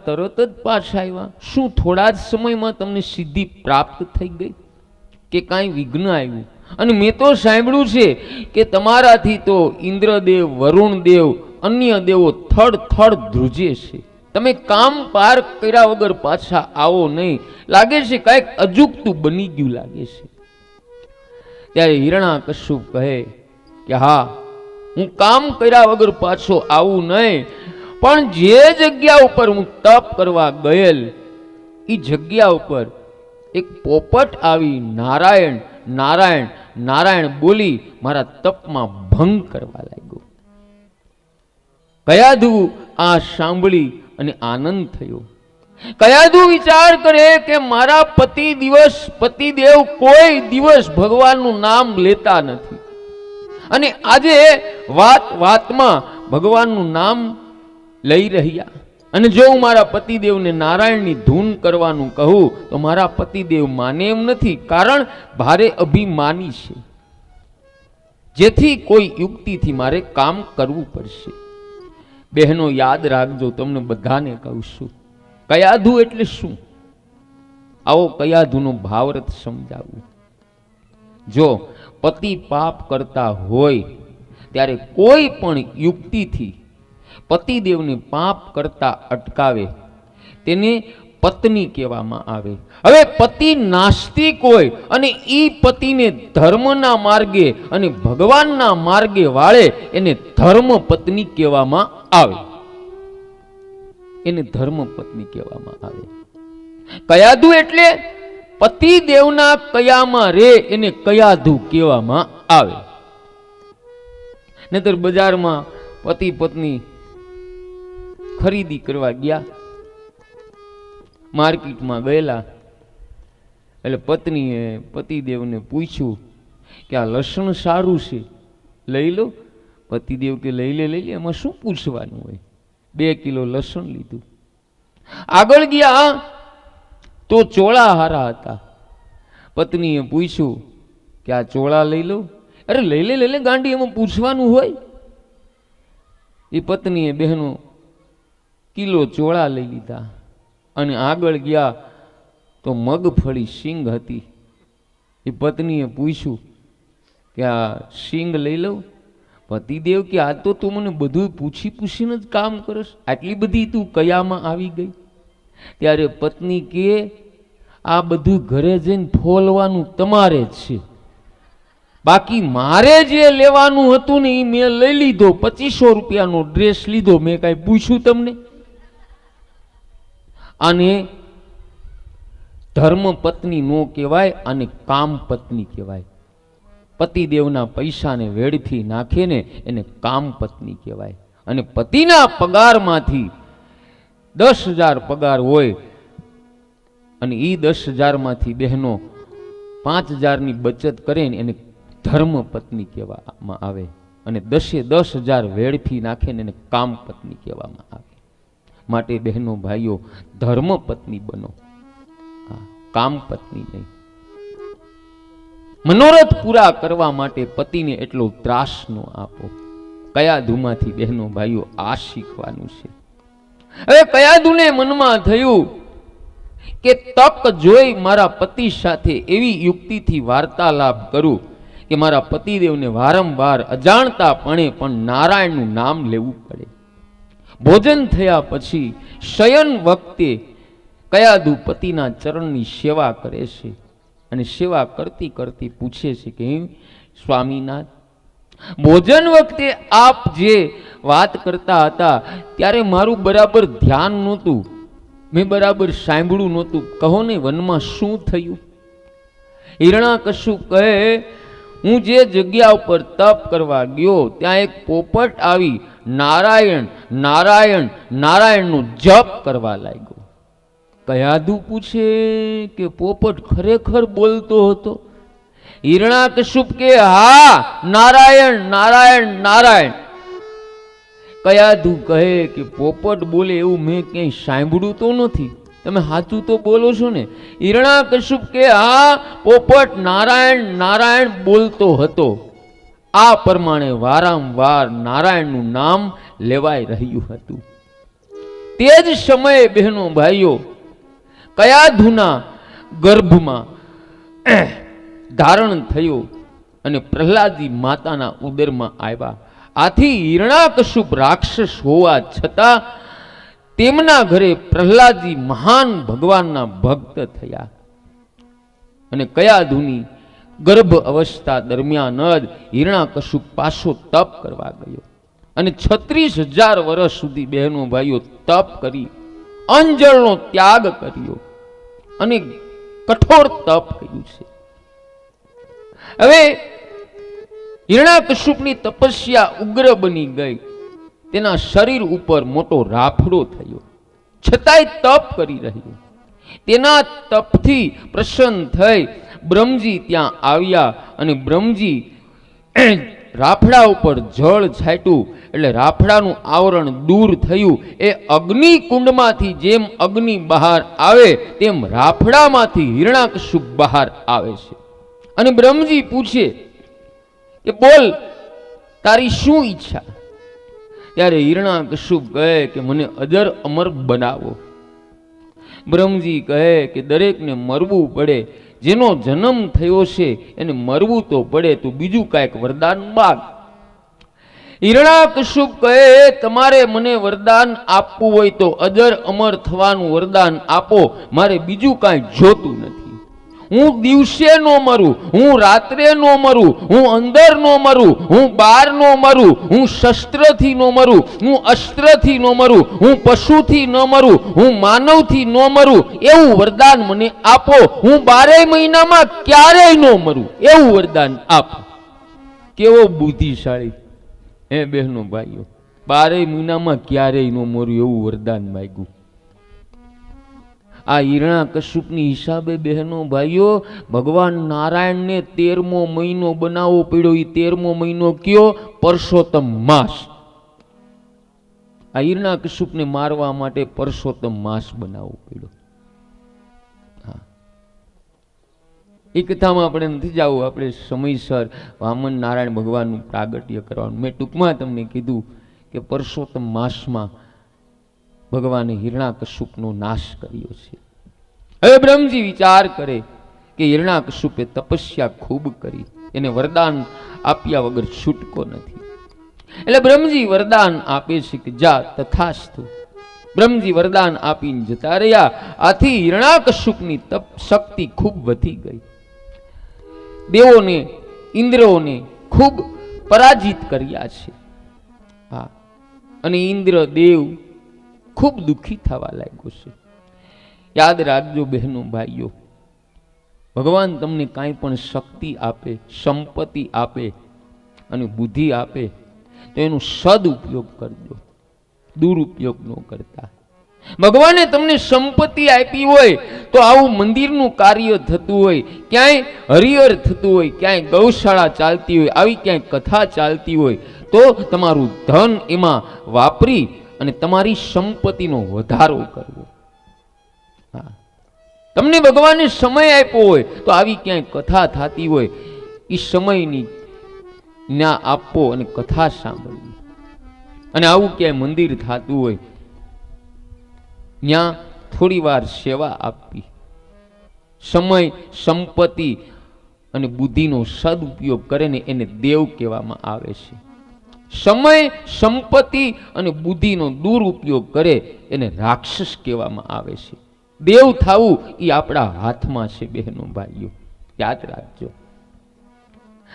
તરત જ પાછા આવ્યા? શું થોડા જ સમયમાં તમને સિદ્ધિ પ્રાપ્ત થઈ ગઈ કે કાંઈ વિઘ્ન આવ્યું? અને મેં તો સાંભળ્યું છે કે તમારાથી તો ઇન્દ્રદેવ, વરુણદેવ, અન્ય દેવો થડ થડ ધ્રુજે છે. તમે કામ પાર કર્યા વગર પાછા આવો નહીં. લાગે છે કાંઈક અજુગતું બની ગયું લાગે છે. ત્યારે હિરણાકશ્યપ કહે કે હા, હું કામ કર્યા વગર પાછો આવું નહીં, પણ જે જગ્યા ઉપર હું તપ કરવા ગયેલ એ જગ્યા ઉપર એક પોપટ આવી નારાયણ નારાયણ નારાયણ બોલી મારા તપમાં ભંગ કરવા લાગ્યો. કયાધુ આ સાંભળી અને આનંદ થયો. કયાધુ વિચાર કરે કે મારા પતિદેવ કોઈ દિવસ ભગવાનનું નામ લેતા નથી, અને આજે વાતમાં ભગવાનનું નામ લઈ રહ્યા. અને જો હું મારા પતિદેવને નારાયણની ધૂન કરવાનું કહું તો મારા પતિદેવ માને એમ નથી, કારણ ભારે અભિમાની છે. જેથી કોઈ યુક્તિથી મારે કામ કરવું પડશે. બહેનો યાદ રાખજો, તમને બધાને કહું છું, કયાધુ એટલે શું? આવો કયાધુનો ભાવાર્થ સમજાવું. જો પતિ પાપ કરતા હોય ત્યારે કોઈ પણ યુક્તિથી પતિદેવને પાપ કરતા અટકાવે તેને પત્ની કહેવામાં આવે. હવે પતિ નાસ્તિક હોય અને ઈ પતિને ધર્મના માર્ગે અને ભગવાનના માર્ગે વાળે એને ધર્મ પત્ની કહેવામાં આવે. એને ધર્મ પત્ની કહેવામાં આવે. કયાધુ એટલે પતિદેવના કયામાં રે એને કયાધુ કહેવામાં આવે. નહીતર બજારમાં પતિ પત્ની ખરીદી કરવા ગયા, માર્કેટમાં ગયેલા, એટલે પત્નીએ પતિદેવને પૂછ્યું કે આ લસણ સારું છે, લઈ લો. પતિદેવ કે લઈ લે, એમાં શું પૂછવાનું હોય? 2 કિલો લસણ લીધું. આગળ ગયા તો ચોળા હારા હતા. પત્નીએ પૂછ્યું કે આ ચોળા લઈ લો. અરે લઈ લે ગાંડી, એમાં પૂછવાનું હોય? એ પત્નીએ બહેનો કિલો ચોળા લઈ લીધા. અને આગળ ગયા તો મગફળી શીંગ હતી. એ પત્નીએ પૂછ્યું કે આ શીંગ લઈ લઉં? પતિદેવ કે આ તો તું મને બધું પૂછીને જ કામ કરસ, આટલી બધી તું કયામાં આવી ગઈ? ત્યારે પત્ની કે આ બધું ઘરે જઈને ફોલવાનું તમારે જ છે, બાકી મારે જે લેવાનું હતું ને એ મેં લઈ લીધો. 2500 રૂપિયાનો ડ્રેસ લીધો, મેં કાંઈ પૂછ્યું તમને? આને ધર્મ પત્ની નો કહેવાય, અને કામ પત્ની કહેવાય. પતિદેવના પૈસાને વેડફી નાખે ને એને કામ પત્ની કહેવાય. અને પતિના પગારમાંથી 10,000 પગાર હોય અને એ 10,000 માંથી બહેનો 5,000ની બચત કરે ને એને ધર્મ પત્ની કહેવામાં આવે. અને 10,000 વેડફી નાખે ને એને કામ પત્ની કહેવામાં આવે. માટે બહેનો ભાઈઓ, ધર્મ પત્ની બનો, કામ પત્ની નહીં. મનોરથ પૂરા કરવા માટે પતિને એટલો ત્રાસ ન આપો. કયાધુમાંથી બહેનો ભાઈઓ આ શીખવાનું છે. હવે કયાધુને મનમાં થયું કે તક જોઈ મારા પતિ સાથે એવી યુક્તિથી વાર્તાલાપ કરું કે મારા પતિદેવને વારંવાર અજાણતાપણે પણ નારાયણનું નામ લેવું પડે. ભોજન થયા પછી શયન વખતે કયાધુ પતિના ચરણની સેવા કરે છે. અને સેવા કરતી કરતી પૂછે છે કે સ્વામીનાથ, ભોજન વખતે આપ જે વાત કરતા હતા ત્યારે મારું બરાબર ધ્યાન નહોતું, મેં બરાબર સાંભળ્યું નહોતું. કહો ને વનમાં શું થયું? હિરણાકશ્યપ કહે, હું જે જગ્યા ઉપર તપ કરવા ગયો ત્યાં એક પોપટ આવી નારાયણ નારાયણ નારાયણનો જપ કરવા લાગ્યો. કયાધુ પૂછે કે પોપટ ખરેખર બોલતો હતો? હિરણાકશ્યપ કે હા, નારાયણ નારાયણ નારાયણ. કયાધુ કહે કે પોપટ બોલે એવું મેં ક્યાંય સાંભળ્યું તો નથી, તમે સાચું તો બોલો છો ને? હિરણાકશ્યપ કે હા, પોપટ નારાયણ નારાયણ બોલતો હતો. આ પ્રમાણે વારંવાર નારાયણનું નામ લેવાઈ રહ્યું હતું. તે જ સમયે બહેનો ભાઈઓ કયાધુના ગર્ભમાં ધારણ થયો અને પ્રહલાદજી માતાના ઉદરમાં આવ્યા. આથી હિરણાકશુપ રાક્ષસ હોવા છતાં તેમના ઘરે પ્રહલાદજી મહાન ભગવાનના ભક્ત થયા. અને કયાધુની ગર્ભ અવસ્થા દરમિયાન જ હિરણાકશુપ પાછો તપ કરવા ગયો અને 36,000 વર્ષ સુધી બહેનો ભાઈઓ તપ કરી અંજળનો ત્યાગ કર્યો અને કઠોર તપ કર્યું છે. હવે હિરણાકશુપની તપસ્યા ઉગ્ર બની ગઈ. તેના શરીર ઉપર મોટો રાફડો થયો, છતાંય તપ કરી રહ્યો. તેના તપથી પ્રસન્ન થઈ બ્રહ્મજી ત્યાં આવ્યા અને બ્રહ્મજી રાફડા ઉપર જળ છાંટ્યું એટલે રાફડાનું આવરણ દૂર થયું. એ અગ્નિ કુંડમાંથી જેમ અગ્નિ બહાર આવે તેમ રાફડામાંથી હિરણાકશુપ બહાર આવે છે. અને બ્રહ્મજી પૂછે કે બોલ, તારી શું ઈચ્છા? ત્યારે હિરણાકશુપ કહે કે મને અજર અમર બનાવો. બ્રહ્મજી કહે કે દરેકને મરવું પડે, જેનો જન્મ થયો છે એને મરવું તો પડે, તો બીજું કાંઈક વરદાન માંગ. હિરણાકશુપ કહે તમારે મને વરદાન આપવું હોય તો અજર અમર થવાનું વરદાન આપો, મારે બીજું કાંઈ જોતું નથી. હું દિવસે નો મરું, હું રાત્રે નો મરું, હું અંદર નો મરું, હું બહાર નો મરું, હું શસ્ત્રથી નો મરું, હું અસ્ત્રથી નો મરું, હું પશુથી ન મરું, હું માનવથી ન મરું, એવું વરદાન મને આપો. હું 12 મહિનામાં ક્યારેય ન મરું, એવું વરદાન આપો. કેવો બુદ્ધિશાળી હે બહેનો ભાઈઓ, 12 મહિનામાં ક્યારેય ન મરું એવું વરદાન માંગ્યું. આ હિરણાકશુપની હિસાબે બહેનો ભાઈઓ ભગવાન નારાયણને 13મો મહિનો બનાવવો પડ્યો. એ 13મો મહિનો કયો? પરસોત્તમ માસ. આ હિરણાકશુપને મારવા માટે પરસોત્તમ માસ બનાવવો પડ્યો. હા, એ કથામાં આપણે નથી જવું, આપણે સમયસર વામન નારાયણ ભગવાનનું પ્રાગટ્ય કરવાનું. મેં ટૂંકમાં તમને કીધું કે પરસોત્તમ માસમાં ભગવાને હિરણાકશુપનો નાશ કર્યો છે. હવે બ્રહ્મજી વિચાર કરે કે હિરણાકશુપે તપસ્યા ખૂબ કરી, એને વરદાન આપ્યા વગર છૂટકો નથી. એટલે બ્રહ્મજી વરદાન આપે છે કે જા તથાસ્તુ. બ્રહ્મજી વરદાન આપીને જતા રહ્યા. આથી હિરણાકશુપની તપ શક્તિ ખૂબ વધી ગઈ. દેવોને ઇન્દ્રોને ખૂબ પરાજિત કર્યા છે. હા, અને ઇન્દ્ર દેવ ખૂબ દુઃખી થવા લાગ્યો છે. યાદ રાખજો બહેનો ભાઈઓ, ભગવાન તમને કાંઈ પણ શક્તિ આપે, સંપત્તિ આપે અને બુદ્ધિ આપે તો એનો સદુપયોગ કરજો, દુરુપયોગ ન કરતા. ભગવાને તમને સંપત્તિ આપી હોય તો આવું મંદિરનું કાર્ય થતું હોય, ક્યાંય હરિહર થતું હોય, ક્યાંય ગૌશાળા ચાલતી હોય, આવી ક્યાંય કથા ચાલતી હોય તો તમારું ધન એમાં વાપરી અને તમારી સંપત્તિનો વધારો કરવો. હા, તમને ભગવાને સમય આપ્યો હોય તો આવી ક્યાંય કથા થતી હોય એ સમયની ન્યા આપવો અને કથા સાંભળવી. અને આવું ક્યાંય મંદિર થતું હોય ત્યાં થોડી વાર સેવા આપવી. સમય, સંપત્તિ અને બુદ્ધિનો સદુપયોગ કરે ને એને દેવ કહેવામાં આવે છે. સમય, સંપત્તિ અને બુદ્ધિનો દુરુપયોગ કરે એને રાક્ષસ કહેવામાં આવે છે. દેવ થવું એ આપણા હાથમાં છે બહેનો ભાઈઓ, યાદ રાખજો.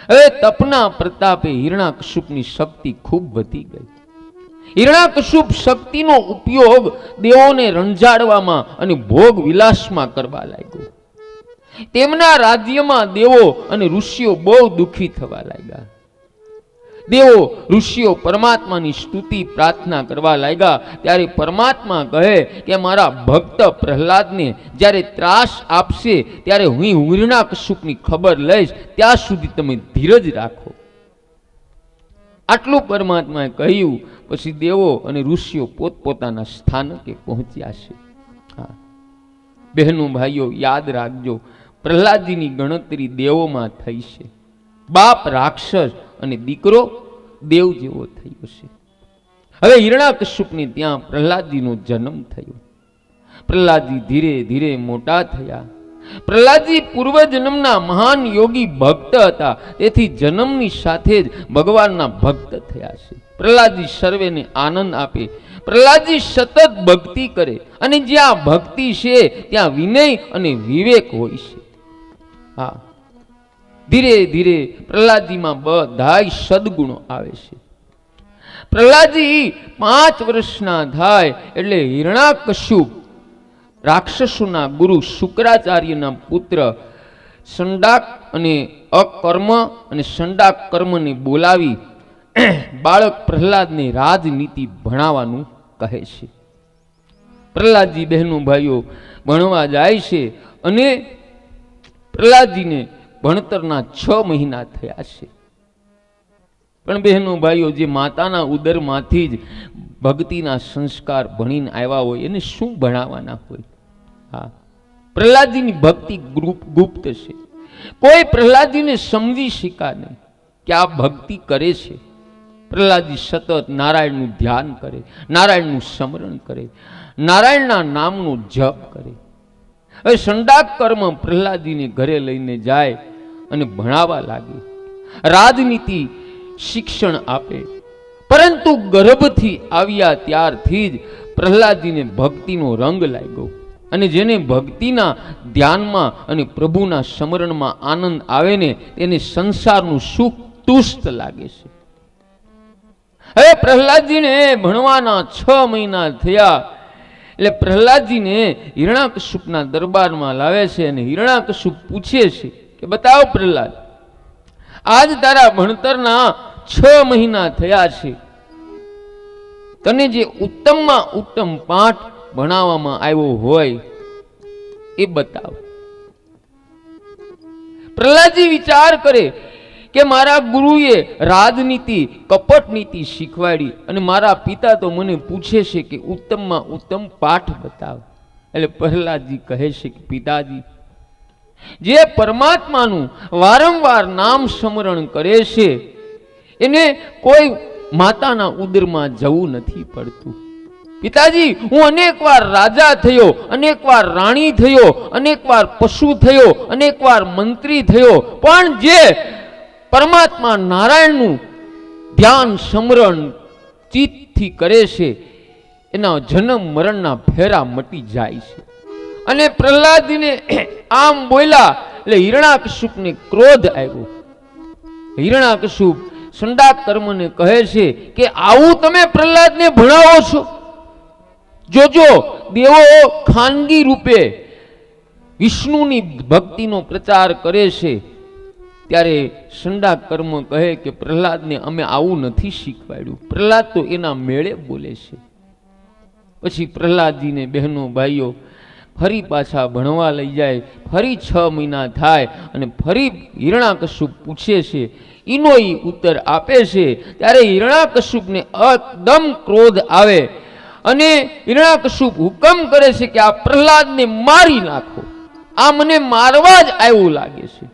હવે તપના પ્રતાપે હિરણાકશુપની શક્તિ ખૂબ વધી ગઈ. હિરણાકશુપ શક્તિનો ઉપયોગ દેવોને રંજાડવામાં અને ભોગ વિલાસમાં કરવા લાગ્યો. તેમના રાજ્યમાં દેવો અને ઋષિઓ બહુ દુઃખી થવા લાગ્યા. દેવો ઋષિઓ પરમાત્માની સ્તુતિ પ્રાર્થના કરવા લાગ્યા. ત્યારે પરમાત્મા કહે કે મારા ભક્ત પ્રહલાદને જ્યારે ત્રાસ આપશે ત્યારે હું હિરણાકશુપની ખબર લઈશ, ત્યાં સુધી તમે ધીરજ રાખો. આટલું પરમાત્માએ કહ્યું પછી દેવો અને ઋષિઓ પોતપોતાના સ્થાનકે પહોંચ્યા છે. હા બહેનો ભાઈઓ, યાદ રાખજો, પ્રહલાદજીની ગણતરી દેવોમાં થઈ છે. બાપ રાક્ષસ અને દીકરો દેવ જેવો થયો છે. હવે હિરણાકશ્યપની ત્યાં પ્રહલાદજીનો જન્મ થયો. પ્રહલાદજી ધીરે ધીરે મોટા થયા. પ્રહલાદજી પૂર્વજન્મના મહાન યોગી ભક્ત હતા, તેથી જન્મની સાથે જ ભગવાનના ભક્ત થયા છે. પ્રહલાદજી સર્વેને આનંદ આપે. પ્રહલાદજી સતત ભક્તિ કરે, અને જ્યાં ભક્તિ છે ત્યાં વિનય અને વિવેક હોય છે. હા, ધીરે ધીરે પ્રહલાદજીમાં બધાય સદગુણો આવે છે. પ્રહલાદજી 5 વર્ષના થાય એટલે હિરણાકશ્યપ રાક્ષસોના ગુરુ શુક્રાચાર્યના પુત્ર સંડાક અને અકર્મ અને સંડાક કર્મને બોલાવી બાળક પ્રહલાદને રાજનીતિ ભણાવવાનું કહે છે. પ્રહલાદજી બહેનો ભાઈઓ ભણવા જાય છે, અને પ્રહલાદજીને ભણતરના 6 મહિના થયા છે. પણ બહેનો ભાઈઓ, જે માતાના ઉદરમાંથી જ ભક્તિના સંસ્કાર ભણીને આવ્યા હોય એને શું ભણાવવાના હોય? હા, પ્રહલાદજીની ભક્તિ ગુપ્ત છે. કોઈ પ્રહલાદજીને સમજી શકા નહીં કે આ ભક્તિ કરે છે. પ્રહલાદજી સતત નારાયણનું ધ્યાન કરે, નારાયણનું સ્મરણ કરે, નારાયણના નામનો જપ કરે. હવે સંડાક કર્મ પ્રહલાદજીને ઘરે લઈને જાય અને ભણાવવા લાગે, રાજનીતિ શિક્ષણ આપે. પરંતુ ગર્ભથી આવ્યા ત્યારથી જ પ્રહલાદજીને ભક્તિનો રંગ લાગ્યો, અને જેને ભક્તિના ધ્યાનમાં અને પ્રભુના સ્મરણમાં આનંદ આવે ને તેને સંસારનું સુખ તુષ્ટ લાગે છે. હવે પ્રહલાદજીને ભણવાના 6 મહિના થયા એટલે પ્રહલાદજીને હિરણાકશ્યપના દરબારમાં લાવે છે, અને હિરણાકશ્યપ પૂછે છે કે બતાવ પ્રહલાદ, આજ તારા ભણતરના 6 મહિના થયા છે, તને જે ઉત્તમમાં ઉત્તમ પાઠ ભણાવવામાં આવ્યો હોય એ બતાવ. પ્રહલાદજી વિચાર કરે કે મારા ગુરુએ રાજનીતિ કપટ નીતિ શીખવાડી, અને મારા પિતા તો મને પૂછે છે કે ઉત્તમમાં ઉત્તમ પાઠ બતાવ. એટલે પ્રહલાદજી કહે છે કે પિતાજી, જે પરમાત્માનું વારંવાર નામ સ્મરણ કરે છે એને કોઈ માતાના ઉદરમાં જવું નથી પડતું. પિતાજી, હું અનેકવાર રાજા થયો, અનેકવાર રાણી થયો, અનેકવાર પશુ થયો, અનેકવાર મંત્રી થયો, પણ જે પરમાત્મા નારાયણનું ધ્યાન સ્મરણ ચિત્તથી કરે છે એના જન્મ મરણના ફેરા મટી જાય છે. અને પ્રહલાદજીને આમ બોલ્યા એટલે હિરણાકશ્યપને ક્રોધ આવ્યો. હિરણાકશ્યપ સંડાક કર્મને કહે છે કે આવું તમે પ્રહલાદને ભણાવો છો? જોજો, દેવો ખાનગી રૂપે વિષ્ણુની ભક્તિનો પ્રચાર કરે છે, ત્યારે સંડાક કર્મ કહે કે પ્રહલાદને અમે આવું નથી શીખવાડ્યું. પ્રહલાદ તો એના મેળે બોલે છે. પછી પ્રહલાદજીને બહેનો ભાઈઓ ફરી પાછા ભણવા લઈ જાય. ફરી 6 મહિના થાય અને ફરી હિરણાકશ્યપ પૂછે છે, એનો ઉત્તર આપે છે. ત્યારે હિરણાકશ્યપને એકદમ ક્રોધ આવે, અને હિરણાકશ્યપ હુકમ કરે છે કે આ પ્રહલાદને મારી નાખો, આ મને મારવા જ આવ્યું લાગે છે.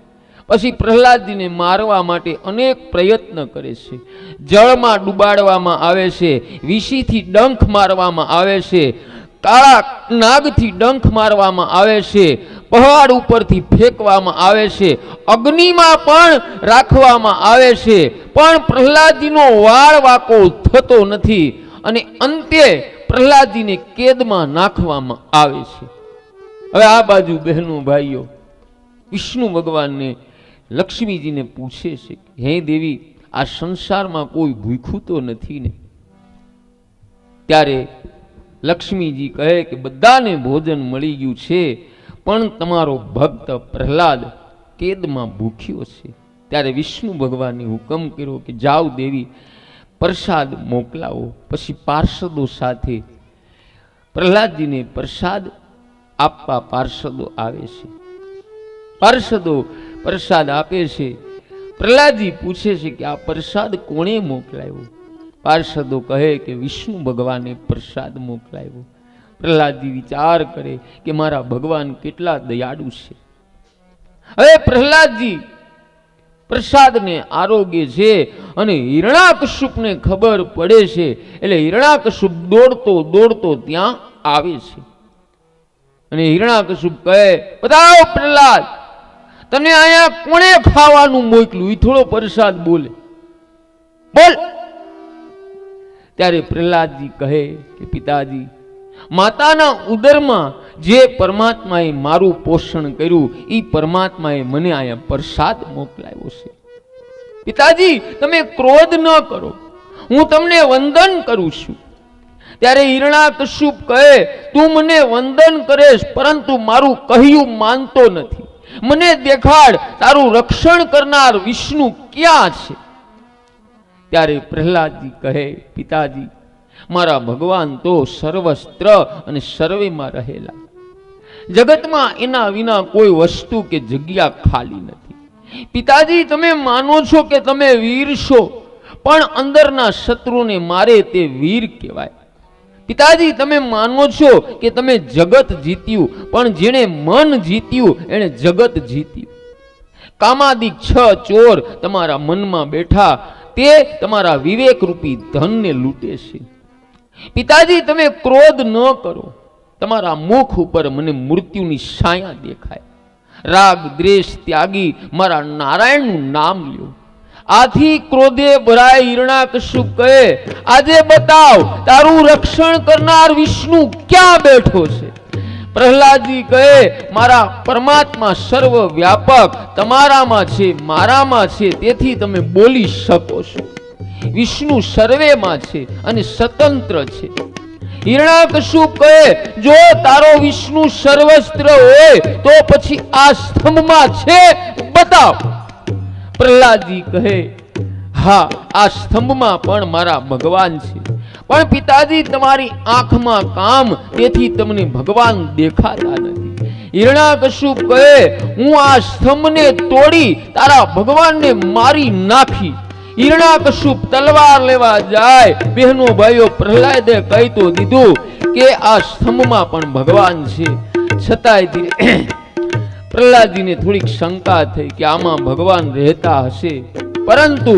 પછી પ્રહલાદજીને મારવા માટે અનેક પ્રયત્ન કરે છે. જળમાં ડુબાડવામાં આવે છે, વિષીથી ડંખ મારવામાં આવે છે, કાળા નાગથી ડંખ મારવામાં આવે છે, પહાડ ઉપરથી ફેંકવામાં આવે છે, અગ્નિમાં પણ રાખવામાં આવે છે, પણ પ્રહલાદજીનો વાળ વાકો થતો નથી, અને અંતે પ્રહલાદજીને કેદમાં નાખવામાં આવે છે. હવે આ બાજુ બહેનો ભાઈઓ વિષ્ણુ ભગવાનને લક્ષ્મીજીને પૂછે છે, હે દેવી, આ સંસારમાં કોઈ ભૂખ્યું તો નથી ને? ત્યારે લક્ષ્મીજી કહે કે બધાને ભોજન મળી ગયું છે, પણ તમારો ભક્ત પ્રહલાદ કેદમાં ભૂખ્યો છે. ત્યારે વિષ્ણુ ભગવાને હુકમ કર્યો કે જાઓ દેવી, પ્રસાદ મોકલાવો. પછી પાર્ષદો સાથે પ્રહલાદજીને પ્રસાદ આપવા પાર્ષદો આવે છે. પાર્ષદો પ્રસાદ આપે છે. પ્રહલાદજી પૂછે છે કે આ પ્રસાદ કોણે મોકલાવ્યો? પાર્ષદો કહે કે વિષ્ણુ ભગવાને પ્રસાદ મોકલાવ્યો. પ્રહલાદજી વિચાર કરે કે મારા ભગવાન કેટલા દયાળુ છે. હવે પ્રહલાદજી પ્રસાદને આરોગ્ય છે અને હિરણાકશુપને ખબર પડે છે એટલે હિરણાકશુપ દોડતો દોડતો ત્યાં આવે છે અને હિરણાકશુપ કહે, બતાવ પ્રહલાદ, તને અહીંયા કોણે ખાવાનું મોકલ્યું? એ થોડો પ્રસાદ બોલે, બોલ. ત્યારે પ્રહલાદજી કહે કે પિતાજી, માતાના ઉદરમાં જે પરમાત્માએ મારું પોષણ કર્યું એ પરમાત્માએ મને અહીંયા પ્રસાદ મોકલાવ્યો છે. પિતાજી, તમે ક્રોધ ન કરો, હું તમને વંદન કરું છું. ત્યારે હિરણાકશુપ કહે, તું મને વંદન કરેશ પરંતુ મારું કહ્યું માનતો નથી. મને દેખાડ, તારું રક્ષણ કરનાર વિષ્ણુ ક્યાં છે? ત્યારે પ્રહલાદજી કહે, પિતાજી, મારા ભગવાન તો સર્વસ્ત્ર અને સર્વેમાં રહેલા, જગતમાં એના વિના કોઈ વસ્તુ કે જગ્યા ખાલી નથી. પિતાજી, તમે માનો છો કે તમે વીર છો, પણ અંદરના શત્રુને મારે તે વીર કહેવાય. પિતાજી, તમે માનો છો કે તમે જગત જીત્યું, પણ જેણે મન જીત્યું એણે જગત જીત્યું. કામાદિક 6 ચોર તમારા મનમાં બેઠા, તે તમારા વિવેક રૂપી ધનને લૂંટે છે. પિતાજી, તમે ક્રોધ ન કરો, તમારા મુખ ઉપર મને મૃત્યુની છાયા દેખાય. રાગ દ્વેષ ત્યાગી મારા નારાયણનું નામ લ્યો. આથી ક્રોધે ભરાય હિરણાકશુપ કહે, આજે બતાવ, તારું રક્ષણ કરનાર વિષ્ણુ ક્યાં બેઠો છે? પ્રહલાદજી કહે, મારા પરમાત્મા સર્વ વ્યાપક તમારામાં છે, મારામાં છે, તેથી તમે બોલી શકો છો. વિષ્ણુ સર્વેમાં છે અને સ્વતંત્ર છે. હિરણાકશુપ કહે, જો તારો વિષ્ણુ સર્વસ્ત્ર હોય તો પછી આ સ્તંભમાં છે, બતાવ. પ્રહલાદજી કહે, હા, આ સ્તંભમાં પણ મારા ભગવાન છે, પણ પિતાજી, તમારી આંખમાં કામ, તેથી તમને ભગવાન દેખાતા નથી. હિરણાકશુપ કહે, હું આ સ્તંભને તોડી તારા ભગવાનને મારી નાખી. હિરણાકશુપ તલવાર લેવા જાય, બહેનો ભાઈઓ, પ્રહલાદે કહી તો દીધું કે આ સ્તંભમાં પણ ભગવાન છે. છતાંય પ્રહલાદજીને થોડીક શંકા થઈ કે આમાં ભગવાન રહેતા હશે, પરંતુ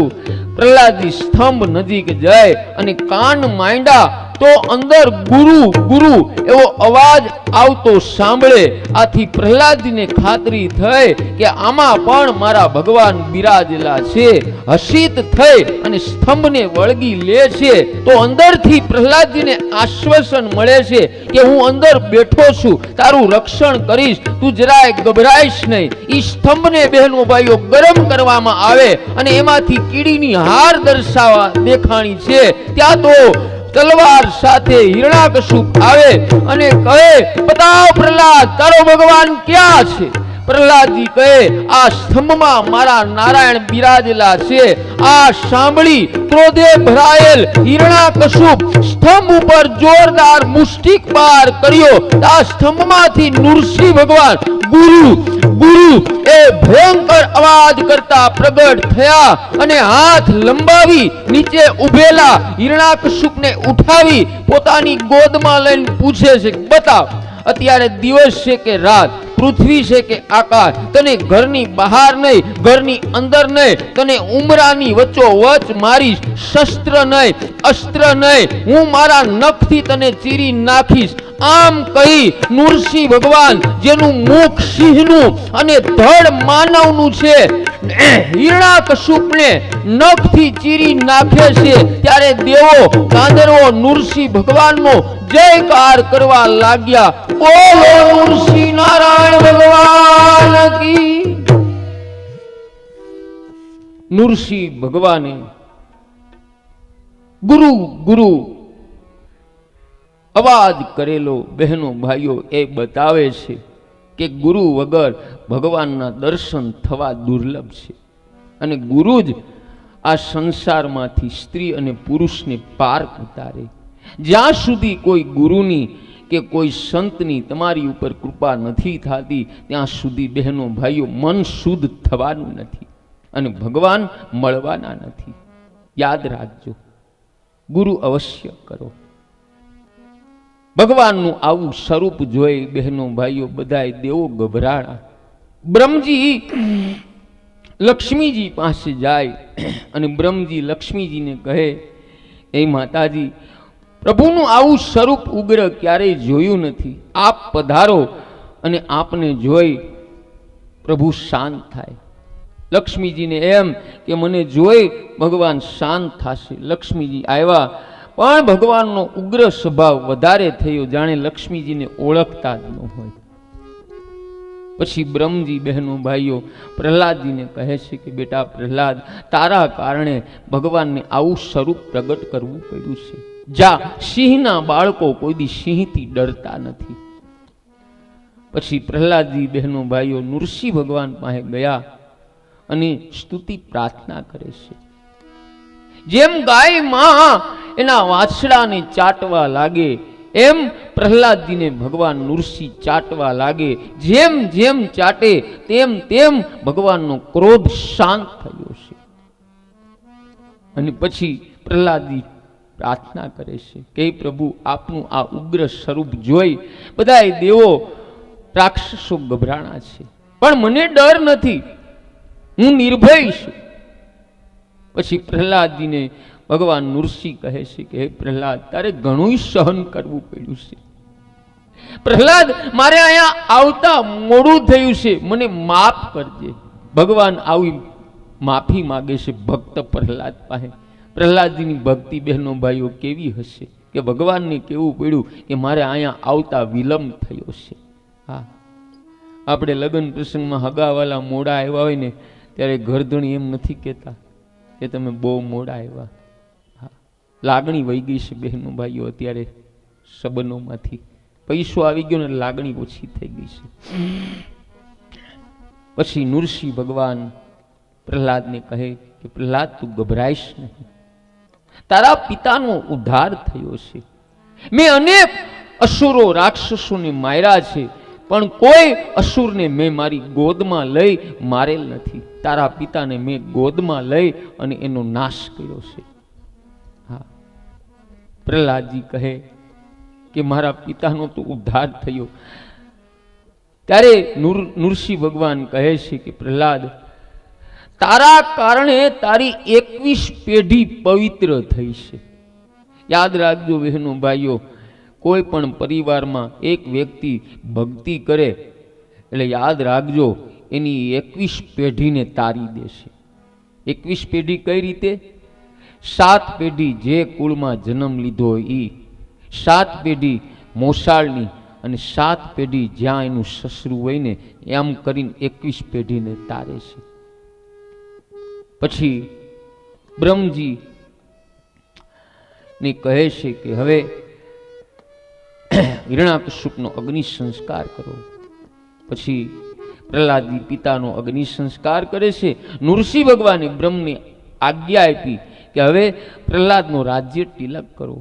પ્રહલાદજી સ્તંભ નજીક જાય અને કાન માંડ્યા તો અંદર ગુરુ ગુરુ એવો અવાજ આવતો સાંભળે. આથી પ્રહલાદજીને ખાતરી થઈ કે આમાં પણ મારા ભગવાન બિરાજેલા છે. હસિત થઈ અને સ્તંભને વળગી લે છે તો અંદરથી પ્રહલાદજીને આશ્વાસન મળે છે કે હું અંદર બેઠો છું, તારું રક્ષણ કરીશ, તું જરાય ગભરાઈશ નહીં. ઈ સ્તંભને બહેનો ભાઈઓ ગરમ કરવામાં આવે અને એમાંથી કીડીની હાર દર્શાવવા દેખાણી છે. ત્યાં તો તલવાર સાથે હિરણાકશુપ આવે અને કહે, બતાવ પ્રહલાદ, તારો ભગવાન ક્યાં છે? પ્રહલાદજી કહે, આ સ્તંભમાં મારા નારાયણ બિરાજેલા છે. આ સાંભળી ક્રોધે ભરાયેલ હિરણાકશુપ સ્તંભ ઉપર જોરદાર મુષ્ટિકબાર કર્યો. આ સ્તંભમાંથી નૃસિંહ ભગવાન ગુરુ ગુરુ એ ભયંકર અવાજ કરતા પ્રગટ થયા અને હાથ લંબાવી નીચે ઉભેલા હિરણાકશુપને ઉઠાવી પોતાની ગોદમાં લઈને પૂછે છે, બતાવ, અત્યારે દિવસ છે કે રાત, પૃથ્વી છે કે આકાશ? તને ઘરની બહાર નહીં, ઘરની અંદર નહીં, તને ઉમરાની વચ્ચો વચ મારીશ. શસ્ત્ર નહીં, અસ્ત્ર નહીં, હું મારા નખથી તને ચીરી નાખીશ. આમ કહી નૃસિંહ ભગવાન, જેનું મુખ સિંહનું અને ધડ માનવનું છે, હિરણાકશુપને નખથી ચીરી નાખે છે. ત્યારે દેવો ગાંધર્વો નૃસિંહ ભગવાનનો જયકાર કરવા લાગ્યા. બોલો નૃસિંહ નારાયણ ભગવાન કી. નૃસિંહ ભગવાને ગુરુ ગુરુ અવાજ કરેલો બહેનો ભાઈઓ એ બતાવે છે કે ગુરુ વગર ભગવાનના દર્શન થવા દુર્લભ છે અને ગુરુ જ આ સંસારમાંથી સ્ત્રી અને પુરુષને પાર ઉતારે. જ્યાં સુધી કોઈ ગુરુની કે કોઈ સંતની તમારી ઉપર કૃપા નથી થતી ત્યાં સુધી બહેનો ભાઈઓ મન શુદ્ધ થવાનું નથી અને ભગવાન મળવાના નથી. યાદ રાખજો, ગુરુ અવશ્ય કરો. ભગવાનનું આવું સ્વરૂપ જોઈ બહેનો ભાઈઓ બધાય દેવો ગભરાણા. બ્રહ્મજી લક્ષ્મીજી પાસે જાય અને બ્રહ્મજી લક્ષ્મીજીને કહે, એ માતાજી, પ્રભુનું આવું સ્વરૂપ ઉગ્ર ક્યારેય જોયું નથી. આપ પધારો અને આપને જોઈ પ્રભુ શાંત થાય. લક્ષ્મીજીને એમ કે મને જોઈ ભગવાન શાંત થશે. લક્ષ્મીજી આવ્યા, પણ ભગવાનનો ઉગ્ર સ્વભાવ વધારે થયો, જાણે લક્ષ્મીજીને ઓળખતા જ ન હોય. પછી બ્રહ્મજી બહેનો ભાઈઓ પ્રહલાદજીને કહે છે કે બેટા પ્રહલાદ, તારા કારણે ભગવાનને આવું સ્વરૂપ પ્રગટ કરવું પડ્યું છે. જા, સિંહના બાળકો કોઈ દી સિંહથી ડરતા નથી. પછી પ્રહલાદજી બહેનો ભાઈઓ નૃસિંહ ભગવાન પાસે ગયા અને સ્તુતિ પ્રાર્થના કરે છે. જેમ ગાય માં એના વાછડાને ચાટવા લાગે એમ પ્રહલાદજીને ભગવાન નૃસિંહ ચાટવા લાગે. જેમ જેમ ચાટે તેમ તેમ ભગવાનનો ક્રોધ શાંત થયો છે. અને પછી પ્રહલાદજી પ્રાર્થના કરે છે કે પ્રભુ, આપનું આ ઉગ્ર સ્વરૂપ જોઈ બધાય દેવો રાક્ષસો ગભરાણા છે, પણ મને ડર નથી, હું નિર્ભય છું. પછી પ્રહલાદજીને ભગવાન નૃસિંહ કહે છે કે હે પ્રહલાદ, તારે ઘણું સહન કરવું પડ્યું છે. પ્રહલાદ, મારે અહીંયા આવતા મોડું થયું છે, મને માફ કરજે. ભગવાન આવી માફી માગે છે ભક્ત પ્રહલાદ પાસે. પ્રહલાદજીની ભક્તિ બહેનો ભાઈઓ કેવી હશે કે ભગવાનને કેવું પડ્યું કે મારે અહીંયા આવતા વિલંબ થયો છે. હા, આપણે લગ્ન પ્રસંગમાં હગાવાલા મોડા આવ્યા હોય ને ત્યારે ઘરધણી એમ નથી કહેતા કે તમે બહુ મોડા આવ્યા. હા, લાગણી વહી ગઈ છે બહેનો ભાઈઓ. અત્યારે સંબંધોમાંથી પૈસો આવી ગયો ને લાગણી ઓછી થઈ ગઈ છે. પછી નૃસિંહ ભગવાન પ્રહલાદને કહે કે પ્રહલાદ, તું ગભરાઈશ નહીં, તારા પિતાનો ઉદ્ધાર થયો છે. મેં અનેક અસુરો રાક્ષસોને માર્યા છે, પણ કોઈ અસુરને મેં મારી ગોદમાં લઈ મારેલ નથી. તારા પિતાને મેં ગોદમાં લઈ અને એનો નાશ કર્યો છે. હા, પ્રહલાદજી કહે કે મારા પિતાનો તો ઉદ્ધાર થયો. ત્યારે નૃસિંહ ભગવાન કહે છે કે પ્રહલાદ, તારા કારણે તારી 21 પેઢી પવિત્ર થઈ છે. યાદ રાખજો બહેનો ભાઈઓ, કોઈ પણ પરિવારમાં એક વ્યક્તિ ભક્તિ કરે એટલે યાદ રાખજો એની 21 પેઢીને તારી દેશે. 21 પેઢી કઈ રીતે? 7 પેઢી જે કુળમાં જન્મ લીધો હોય એ, 7 પેઢી મોસાળની અને 7 પેઢી જ્યાં એનું સસરું હોય ને, એમ કરીને 21 પેઢીને તારે છે. પછી બ્રહ્મજી ને કહે છે કે હવે હિરણ્યકશ્યપનો અગ્નિ સંસ્કાર કરો. પછી પ્રહલાદજી પિતાનો અગ્નિ સંસ્કાર કરે છે. નૃસિંહ ભગવાને બ્રહ્મને આજ્ઞા આપી કે હવે પ્રહલાદનો રાજ્ય તિલક કરો.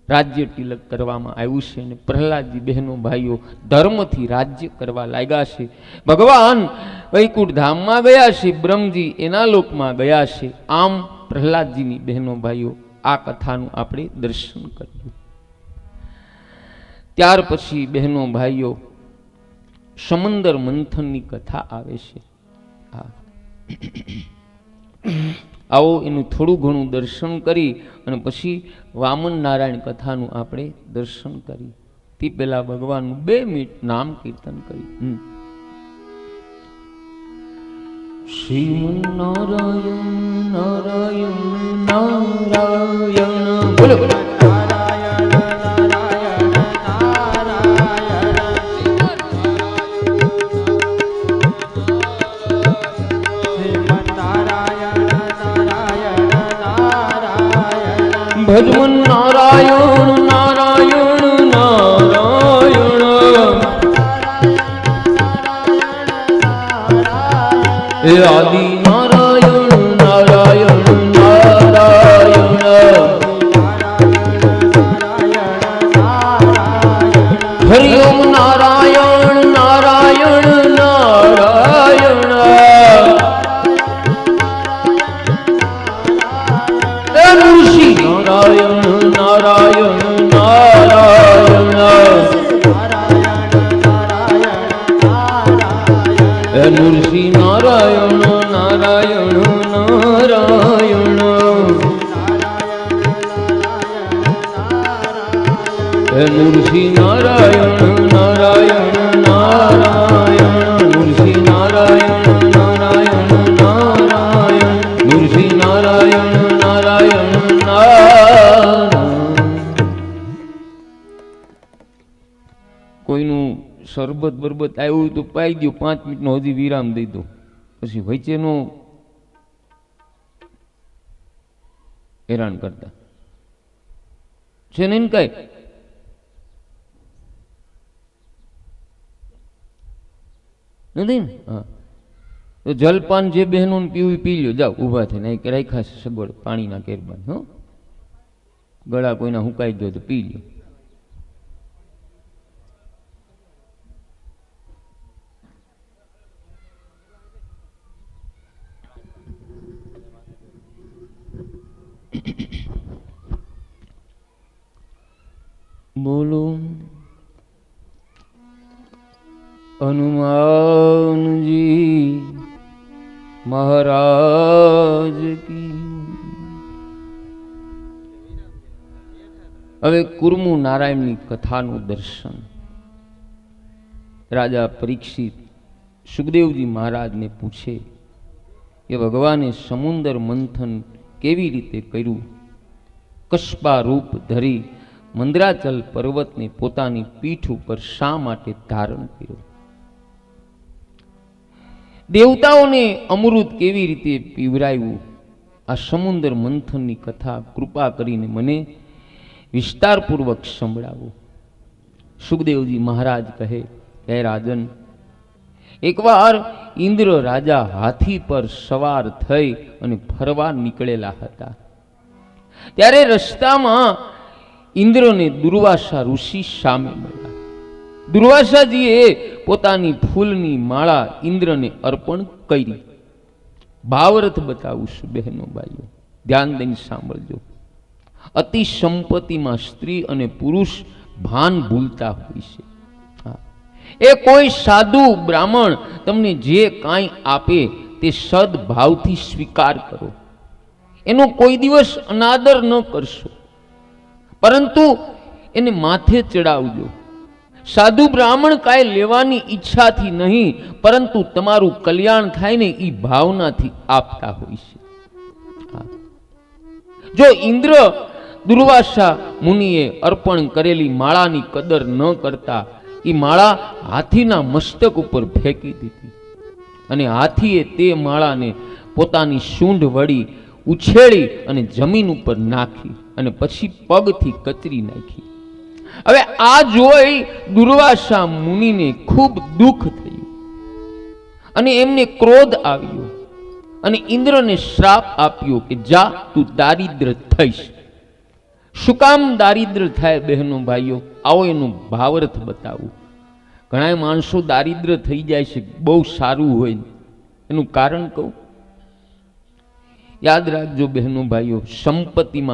રાજ્ય તિલક કરવામાં આવ્યું છે અને પ્રહલાદજી બહેનો ભાઈઓ ધર્મથી રાજ્ય કરવા લાગ્યા છે. ભગવાન વૈકુંઠ ધામમાં ગયા છે, બ્રહ્મજી એના લોકમાં ગયા છે. આમ પ્રહલાદજીની બહેનો ભાઈઓ આ કથાનું આપણે દર્શન કર્યું. ત્યાર પછી બહેનો ભાઈઓ સમંદર મંથનની કથા આવે છે. હા, આવો એનું થોડું ઘણું દર્શન કરી અને પછી વામન નારાયણ કથાનું આપણે દર્શન કરી. તે પહેલા ભગવાનનું 2 મિનિટ નામ કીર્તન કરી. શ્રીમન નારાયણ નારાયણ નારાયણ, બોલો બોલો. ભજમન નારાયણ નારાયણ નારાયણ, હે આદિ નારાયણ નારાયણ નારાયણ, હરિ ઓમ નારાયણ નારાયણ નારાયણ, નૃસિંહ નારાયણ નારાયણ નારાયણ, નૃસિંહ નારાયણ નારાયણ. નૃસિંહ નારાયણ નારાયણ નારાયણ નૃસિંહ નારાયણ નારાયણ નારાયણ નૃસિંહ નારાયણ નારાયણ નારાયણ. કોઈનું શરબત બરબત આવ્યું તો પાઈ દો, 5 મિનિટનો હજી વિરામ દઈ દો, પછી વચ્ચેનો હેરાન કરતા છે ને કઈ. નથી ને? હા, તો જલપાન જે બહેનો પીવું પી લ્યો, જાઓ ઊભા થઈને રાખ્યા છે સગવડ પાણીના કેરબાન. હો, ગળા કોઈના હુકાઈ ગયો તો પી લ્યો. બોલો હનુમાનજી મહારાજ કી. હવે કુર્મુ નારાયણની કથાનું દર્શન. રાજા પરીક્ષિત સુખદેવજી મહારાજને પૂછે કે ભગવાને સમુદ્ર મંથન કેવી રીતે કર્યું, કસ્બા રૂપ ધરી મંદરાચલ પર્વતને પોતાની પીઠ ઉપર શા માટે ધારણ કર્યો, દેવતાઓને અમૃત કેવી રીતે પીવરાયું, આ સમુદ્ર મંથનની કથા કૃપા કરીને મને વિસ્તારપૂર્વક સંભળાવો. સુખદેવજી મહારાજ કહે, હે રાજન, એકવાર ઇન્દ્ર રાજા હાથી પર સવાર થઈ અને ફરવા નીકળેલા હતા. ત્યારે રસ્તામાં ઇન્દ્રને દુર્વાસા ઋષિ સામે મળ્યા. દુર્વાસાજીએ પોતાની ફૂલની માળા ઇન્દ્રને અર્પણ કરી. ભાવરથ બતાવું છું બહેનો ભાઈઓ, ધ્યાન દઈને સાંભળજો. અતિ સંપત્તિમાં સ્ત્રી અને પુરુષ ભાન ભૂલતા હોય છે. એ કોઈ સાધુ બ્રાહ્મણ તમને જે કાંઈ આપે તે સદભાવથી સ્વીકાર કરો. એનો કોઈ દિવસ અનાદર ન કરશો, પરંતુ એને માથે ચડાવજો. સાધુ બ્રાહ્મણ કાંઈ લેવાની ઈચ્છાથી નહીં, પરંતુ તમારું કલ્યાણ થાય ને એ ભાવનાથી આપતા હોય છે. જો ઇન્દ્ર દુર્વાસા મુનિએ અર્પણ કરેલી માળાની કદર ન કરતા એ માળા હાથીના મસ્તક ઉપર ફેંકી દીધી, અને હાથીએ તે માળાને પોતાની સૂંઢ વળી ઉછેળી અને જમીન ઉપર નાખી અને પછી પગથી કચરી નાખી. હવે આ જોઈ દુર્વાસા મુનિને ખૂબ દુઃખ થયું અને એમને ક્રોધ આવ્યો અને ઇન્દ્રને શ્રાપ આપ્યો કે જા, તું દારિદ્ર થઈશ. શું કામ દારિદ્ર થાય બહેનો ભાઈઓ? આવો એનું ભાવાર્થ બતાવું. ઘણા માણસો દારિદ્ર થઈ જાય છે, બહુ સારું હોય, એનું કારણ કહું. યાદ રાખજો બહેનો ભાઈઓ, સંપત્તિમાં